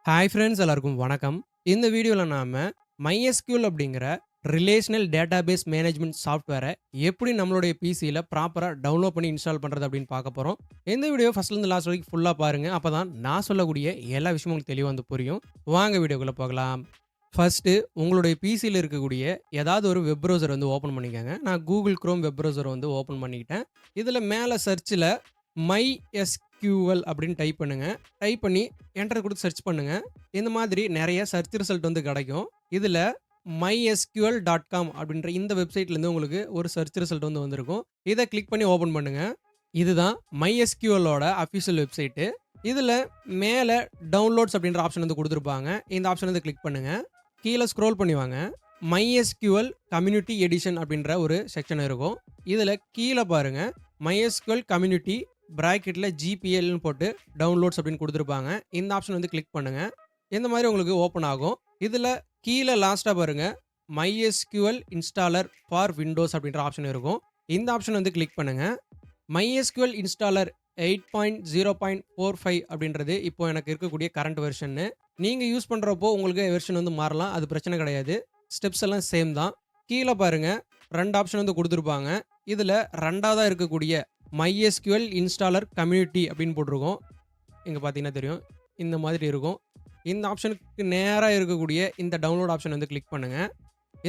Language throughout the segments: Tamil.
ஹாய் ஃப்ரெண்ட்ஸ் எல்லாருக்கும் வணக்கம். இந்த வீடியோல நாம MySQL அப்படிங்கிற ரிலேஷனல் டேட்டாபேஸ் மேனேஜ்மென்ட் சாஃப்ட்வேர எப்படி நம்மளுடைய பிசில ப்ராப்பரா டவுன்லோட் பண்ணி இன்ஸ்டால் பண்றது அப்படின்னு பார்க்க போறோம். இந்த வீடியோ ஃபர்ஸ்ட்ல இருந்து லாஸ்ட் வரைக்கும் ஃபுல்லா பாருங்க. அப்பதான் நான் சொல்லக்கூடிய எல்லா விஷயமும் உங்களுக்கு தெளிவா வந்து புரியும். வாங்க வீடியோக்குள்ள போகலாம். ஃபர்ஸ்ட்டு உங்களுடைய பிசில இருக்கக்கூடிய ஏதாவது ஒரு வெப் ப்ரௌசர் வந்து ஓப்பன் பண்ணிக்கங்க. நான் Google Chrome வெப் ப்ரௌசர் வந்து ஓப்பன் பண்ணிக்கிட்டேன். இதுல மேல சர்ச்ல MySQL அப்படின்னு டைப் பண்ணுங்க. டைப் பண்ணி என்டர் குடுத்து சர்ச் பண்ணுங்க. இந்த மாதிரி நெறைய சர்ச் ரிசல்ட் வந்து கெடைக்கும். இதுல mysql.com அப்படின்ற இந்த வெப்சைட்லேருந்து உங்களுக்கு ஒரு சர்ச் ரிசல்ட் வந்து வந்திருக்கும். இத கிளிக் பண்ணி ஓப்பன் பண்ணுங்க. இதுதான் MySQL ஓட அஃபிஷியல் வெப்சைட்டு. இதுல மேல டவுன்லோட்ஸ் அப்படின்ற ஆப்ஷன் வந்து குடுத்திருப்பாங்க. இந்த ஆப்ஷன் வந்து கிளிக் பண்ணுங்க. கீழ ஸ்க்ரோல் பண்ணி வாங்க. MySQL கம்யூனிட்டி எடிஷன் அப்படின்ற ஒரு செக்ஷன் இருக்கும். இதுல கீழ பாருங்க MySQL கம்யூனிட்டி பிராக்கெட்ல GPLன்னு போட்டு டவுன்லோட்ஸ் அப்படின்னு குடுத்திருப்பாங்க. இந்த ஆப்ஷன் வந்து கிளிக் பண்ணுங்க. இந்த மாதிரி உங்களுக்கு ஓப்பன் ஆகும். இதுல கீழ லாஸ்ட்டா பாருங்க MySQL இன்ஸ்டாலர் ஃபார் விண்டோஸ் அப்படின்ற ஆப்ஷன் இருக்கும். இந்த ஆப்ஷன் வந்து கிளிக் பண்ணுங்க. MySQL இன்ஸ்டாலர் 8.0.45 அப்படின்றது இப்போ எனக்கு இருக்கக்கூடிய கரண்ட் வெர்ஷன்னு. நீங்க யூஸ் பண்றப்போ உங்களுக்கு வெர்ஷன் வந்து மாறலாம். அது பிரச்சனை கிடையாது. ஸ்டெப்ஸ் எல்லாம் சேம் தான். கீழ பாருங்க 2 ஆப்ஷன் வந்து குடுத்திருப்பாங்க. இதுல 2வதா இருக்கக்கூடிய MySQL இன்ஸ்டாலர் கம்யூனிட்டி அப்படின்னு போட்டிருக்கும். இங்க பார்த்தீங்கன்னா தெரியும். இந்த மாதிரி இருக்கும். இந்த ஆப்ஷனுக்கு நேரா இருக்கக்கூடிய இந்த டவுன்லோட் ஆப்ஷன் வந்து கிளிக் பண்ணுங்க.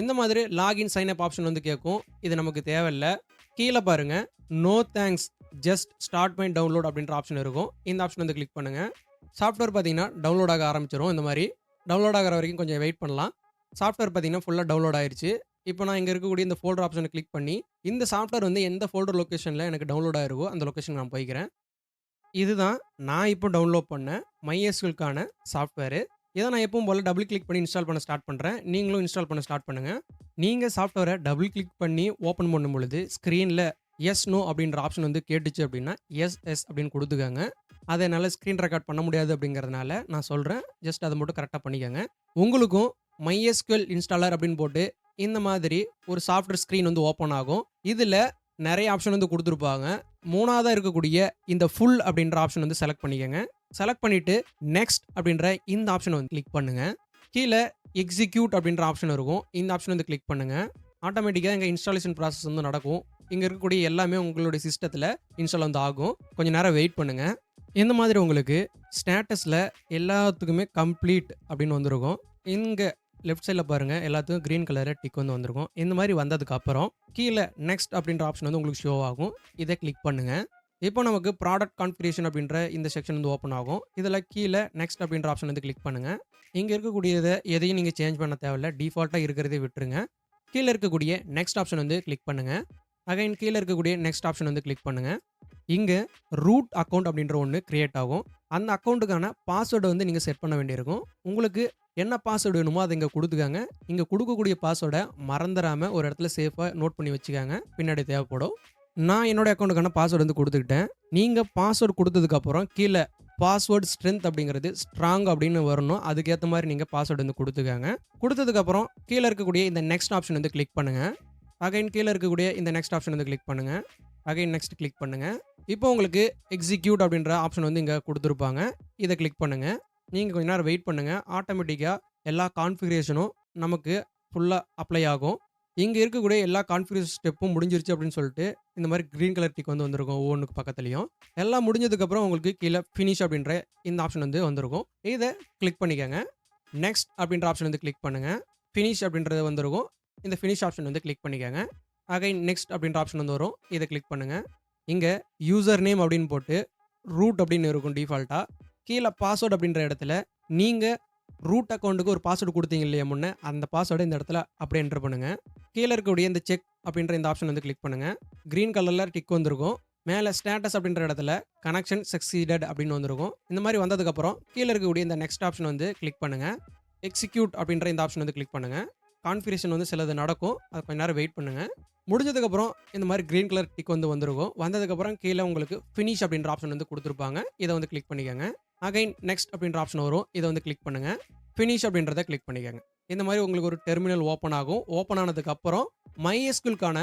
இந்த மாதிரி லாகின் சைன் அப் ஆப்ஷன் வந்து கேட்கும். இது நமக்கு தேவையில்ல. கீழ பாருங்க no thanks just start my download அப்படின்ற ஆப்ஷன் இருக்கும். இந்த ஆப்ஷன் வந்து கிளிக் பண்ணுங்க. சாஃப்ட்வேர் பார்த்தீங்கன்னா டவுன்லோட் ஆக ஆரம்பிச்சிரும். இந்த மாதிரி டவுன்லோட் ஆகுற வரைக்கும் கொஞ்சம் வெயிட் பண்ணலாம். சாஃப்ட்வேர் பார்த்தீங்கன்னா ஃபுல்லா டவுன்லோட் ஆயிருச்சு. இப்போ நான் இங்க இருக்கக்கூடிய இந்த ஃபோல்டர் ஆப்ஷன கிளிக் பண்ணி, இந்த சாஃப்ட்வேர் வந்து எந்த ஃபோல்டர் லொகேஷன்ல எனக்கு டவுன்லோட் ஆயிருக்கோ, அந்த லொகேஷனுக்கு நான் போய்க்கிறேன். இதுதான் நான் இப்போ டவுன்லோட் பண்ண MySQLக்கான சாஃப்ட்வேரு. இத நான் எப்பவும் போல டபுள் கிளிக் பண்ணி இன்ஸ்டால் பண்ண ஸ்டார்ட் பண்றேன். நீங்களும் இன்ஸ்டால் பண்ண ஸ்டார்ட் பண்ணுங்க. நீங்க சாஃப்ட்வேர டபுள் கிளிக் பண்ணி ஓப்பன் பண்ணும்பொழுது, ஸ்க்ரீன்ல எஸ், நோ அப்படின்ற ஆப்ஷன் வந்து கேட்டுச்சு அப்படின்னா, எஸ், எஸ் அப்படின்னு குடுத்துக்கங்க. அத என்னால ஸ்க்ரீன் ரெக்கார்ட் பண்ண முடியாது அப்படிங்கிறதுனால நான் சொல்றேன். ஜஸ்ட் அத மட்டும் கரெக்ட்டா பண்ணிக்கங்க. உங்களுக்கும் MySQL இன்ஸ்டாலர் அப்படின்னு போட்டு, இந்த மாதிரி ஒரு சாஃப்ட்வேர் ஸ்க்ரீன் வந்து ஓப்பன் ஆகும். இதுல நெறைய ஆப்ஷன் வந்து குடுத்திருப்பாங்க. 3வதா இருக்கக்கூடிய இந்த ஃபுல் அப்படின்ற ஆப்ஷன் வந்து செலக்ட் பண்ணிக்கங்க. செலக்ட் பண்ணிட்டு நெக்ஸ்ட் அப்படின்ற இந்த ஆப்ஷன வந்து கிளிக் பண்ணுங்க. கீழ எக்ஸிக்யூட் அப்படின்ற ஆப்ஷன் இருக்கும். இந்த ஆப்ஷன் வந்து கிளிக் பண்ணுங்க. ஆட்டோமேட்டிக்கா இங்க இன்ஸ்டாலேஷன் ப்ராசஸ் வந்து நடக்கும். இங்க இருக்கக்கூடிய எல்லாமே உங்களுடைய சிஸ்டத்துல இன்ஸ்டால் வந்து ஆகும். கொஞ்சம் நேரம் வெயிட் பண்ணுங்க. இந்த மாதிரி உங்களுக்கு ஸ்டேட்டஸ்ல எல்லாத்துக்குமே கம்ப்ளீட் அப்படின்னு வந்திருக்கும். இங்க லெஃப்ட் சைட்ல பாருங்க எல்லாத்துக்கும் கிரீன் கலர்ல டிக் வந்து வந்திருக்கும். இந்த மாதிரி வந்ததுக்கு அப்புறம் கீழ நெக்ஸ்ட் அப்படின்ற ஆப்ஷன் வந்து உங்களுக்கு ஷோ ஆகும். இத கிளிக் பண்ணுங்க. இப்போ நமக்கு ப்ராடக்ட் கான்ஃபிகரேஷன் அப்படின்ற இந்த செக்ஷன் வந்து ஓப்பன் ஆகும். இதுல கீழ நெக்ஸ்ட் அப்படின்ற ஆப்ஷன் வந்து கிளிக் பண்ணுங்க. இங்க இருக்கக்கூடியத எதையும் நீங்க சேஞ்ச் பண்ண தேவையில்ல. டிஃபால்ட்டா இருக்கிறதே விட்டுருங்க. கீழ இருக்கக்கூடிய நெக்ஸ்ட் ஆப்ஷன் வந்து கிளிக் பண்ணுங்க. அகைன் கீழ இருக்கக்கூடிய நெக்ஸ்ட் ஆப்ஷன் வந்து கிளிக் பண்ணுங்க. இங்க ரூட் அக்கவுண்ட் அப்படின்ற ஒண்ணு கிரியேட் ஆகும். அந்த அக்கவுண்ட்டுக்கான பாஸ்வேர்ட் வந்து நீங்க செட் பண்ண வேண்டியிருக்கும். உங்களுக்கு என்ன பாஸ்வேர்ட் வேணுமோ அத இங்க குடுத்துக்கங்க. இங்க குடுக்கக்கூடிய பாஸ்வேர்ட மறந்துராம ஒரு இடத்துல சேஃபா நோட் பண்ணி வச்சுக்கங்க. பின்னாடி தேவைப்படும். நான் என்னோட அக்கவுண்ட்டுக்கான பாஸ்வேர்ட் வந்து குடுத்துக்கிட்டேன். நீங்க பாஸ்வேர்ட் குடுத்ததுக்கு அப்புறம் கீழ பாஸ்வேர்ட் ஸ்ட்ரெங்த் அப்படிங்கிறது ஸ்ட்ராங் அப்படின்னு வரணும். அதுக்கேத்த மாரி நீங்க பாஸ்வேர்ட் வந்து குடுத்துக்கங்க. குடுத்ததுக்கு அப்புறம் கீழ இருக்கக்கூடிய இந்த நெக்ஸ்ட் ஆப்ஷன் வந்து கிளிக் பண்ணுங்க. அகைன் கீழ இருக்கக்கூடிய இந்த நெக்ஸ்ட் ஆப்ஷன் வந்து கிளிக் பண்ணுங்க. அகைன் நெக்ஸ்ட் கிளிக் பண்ணுங்க. இப்போ உங்களுக்கு எக்ஸிக்யூட் அப்படின்ற ஆப்ஷன் வந்து இங்க குடுத்திருப்பாங்க. இத கிளிக் பண்ணுங்க. நீங்க கொஞ்ச நேரம் வெயிட் பண்ணுங்க. ஆட்டோமேட்டிக்கா எல்லா கான்ஃபிகரேஷனும் நமக்கு ஃபுல்லா அப்ளை ஆகும். இங்க இருக்கக்கூடிய எல்லா கான்ஃபிகரேஷன் ஸ்டெப்பும் முடிஞ்சிருச்சு அப்படின்னு சொல்லிட்டு, இந்த மாரி கிரீன் கலர் டிக் வந்து வந்திருக்கும் ஒவ்வொன்னுக்கு பக்கத்துலயும். எல்லாம் முடிஞ்சதுக்கு அப்புறம் உங்களுக்கு கீழ ஃபினிஷ் அப்படின்ற இந்த ஆப்ஷன் வந்து வந்திருக்கும். இத கிளிக் பண்ணிக்கங்க. நெக்ஸ்ட் அப்படின்ற ஆப்ஷன் வந்து கிளிக் பண்ணுங்க. ஃபினிஷ் அப்படின்றது வந்திருக்கும். இந்த ஃபினிஷ் ஆப்ஷன் வந்து கிளிக் பண்ணிக்கங்க. அகைன் நெக்ஸ்ட் அப்படின்ற ஆப்ஷன் வந்து வரும். இத கிளிக் பண்ணுங்க. இங்க யூசர் நேம் அப்படின்னு போட்டு ரூட் அப்படின்னு இருக்கும் டிஃபால்ட்டா. கீழ பாஸ்வேர்ட் அப்படின்ற இடத்துல நீங்க ரூட் அக்கவுண்ட்க்கு ஒரு பாஸ்வேர்ட் குடுத்தீங்க இல்லையா முன்ன, அந்த பாஸ்வேர்ட இந்த இடத்துல அப்படியே என்டர் பண்ணுங்க. கீழ இருக்கக்கூடிய இந்த செக் அப்படின்ற இந்த ஆப்ஷன் வந்து கிளிக் பண்ணுங்க. கிரீன் கலர்ல டிக் வந்திருக்கும். மேல ஸ்டேட்டஸ் அப்படின்ற இடத்துல கனெக்ஷன் சக்சீடட் அப்படின்னு வந்திருக்கும். இந்த மாதிரி வந்ததுக்கு அப்புறம் கீழ இருக்கக்கூடிய இந்த நெக்ஸ்ட் ஆப்ஷன் வந்து கிளிக் பண்ணுங்க. எக்ஸிக்யூட் அப்படின்ற இந்த ஆப்ஷன் வந்து கிளிக் பண்ணுங்க. கான்ஃபிகரேஷன் வந்து சிலது நடக்கும். அது கொஞ்ச நேரம் வெயிட் பண்ணுங்க. முடிஞ்சதுக்கு அப்புறம் இந்த மாதிரி கிரீன் கலர் டிக் வந்து வந்திருக்கும். வந்ததுக்கு அப்புறம் கீழ உங்களுக்கு ஃபினிஷ் அப்படின்ற ஆப்ஷன் வந்து குடுத்திருப்பாங்க. இத வந்து கிளிக் பண்ணிக்கங்க. அகைன் நெக்ஸ்ட் அப்படின்ற ஆப்ஷன் வரும். இத வந்து கிளிக் பண்ணுங்க. ஃபினிஷ் அப்படின்றத கிளிக் பண்ணிக்கங்க. இந்த மாதிரி உங்களுக்கு ஒரு டெர்மினல் ஓப்பன் ஆகும். ஓப்பன் ஆனதுக்கு அப்புறம் MySQLக்கான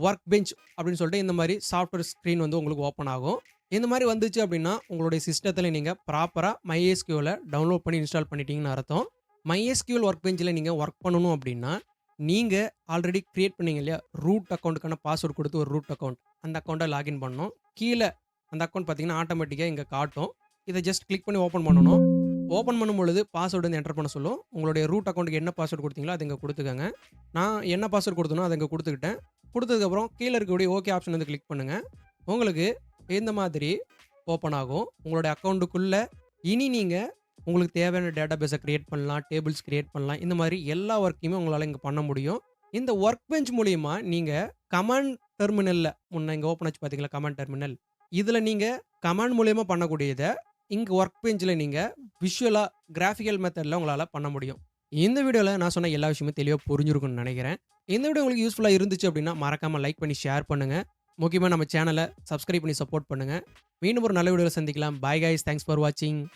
வொர்க் பெஞ்ச் அப்படின்னு சொல்லிட்டு இந்த மாதிரி சாஃப்ட்வேர் ஸ்க்ரீன் வந்து உங்களுக்கு ஓப்பன் ஆகும். இந்த மாரி வந்துச்சு அப்படின்னா, உங்களுடைய சிஸ்டத்தில நீங்க ப்ராப்பரா MySQL டவுன்லோட் பண்ணி இன்ஸ்டால் பண்ணிட்டீங்கன்னு அர்த்தம். MySQL ஒர்க் பெஞ்சில நீங்க ஒர்க் பண்ணணும் அப்படின்னா, நீங்க ஆல்ரெடி கிரியேட் பண்ணீங்க இல்லையா? ரூட் அக்கவுண்ட்க்கான பாஸ்வேர்ட் குடுத்து ஒரு ரூட் அக்கவுண்ட். அந்த அக்கவுண்ட்ட லாகின் பண்ணணும். கீழ அந்த அக்கவுண்ட் பார்த்தீங்கன்னா, ஆட்டோமேட்டிக்கா இங்க காட்டும். இத ஜஸ்ட் கிளிக் பண்ணி ஓப்பன் பண்ணணும். ஓப்பன் பண்ணும்பொழுது பாஸ்வேர்ட் வந்து என்டர் பண்ண சொல்லும். உங்களுடைய ரூட் அக்கவுண்ட்க்கு என்ன பாஸ்வேர்ட் குடுத்தீங்களோ, அத இங்க குடுத்துக்கங்க. நான் என்ன பாஸ்வேர்ட் குடுத்தேனோ, அத இங்க குடுத்துக்கிட்டேன். குடுத்ததுக்கப்புறம் கீழ இருக்கக்கூடிய ஓகே ஆப்ஷன் வந்து கிளிக் பண்ணுங்க. உங்களுக்கு இந்த மாதிரி ஓப்பன் ஆகும். உங்களுடைய அக்கவுண்ட்டுக்குள்ள இனி நீங்க உங்களுக்கு தேவையான டேட்டாபேஸ கிரியேட் பண்ணலாம், டேபிள்ஸ் கிரியேட் பண்ணலாம். இந்த மாரி எல்லா ஒர்க்கையுமே உங்களால இங்க பண்ண முடியும். இந்த ஒர்க் பெஞ்ச் மூலியமா நீங்க கமாண்ட் டெர்மினல்ல முன்ன இங்க ஓப்பன் ஆச்சு பார்த்தீங்களா? Command terminal. இதுல நீங்க கமாண்ட் மூலியமா பண்ணக்கூடியத, இங்க ஒர்க் பெஞ்ச்ல நீங்க விஷுவலா, கிராபிக்கல் மெத்தட்ல உங்களால பண்ண முடியும். இந்த வீடியோல நான் சொன்ன எல்லா விஷயமும் தெளிவா புரிஞ்சிருக்கும்னு நெனைக்கிறேன். இந்த வீடியோ உங்களுக்கு யூஸ்ஃபுல்லா இருந்துச்சு அப்படின்னா, மறக்காம லைக் பண்ணி ஷேர் பண்ணுங்க. முக்கியமா நம்ம சேனல சப்ஸ்கிரைப் பண்ணி சப்போர்ட் பண்ணுங்க. மீண்டும் ஒரு நல்ல வீடியோல சந்திக்கலாம். Bye guys. தேங்க்ஸ் ஃபார் வாட்சிங்.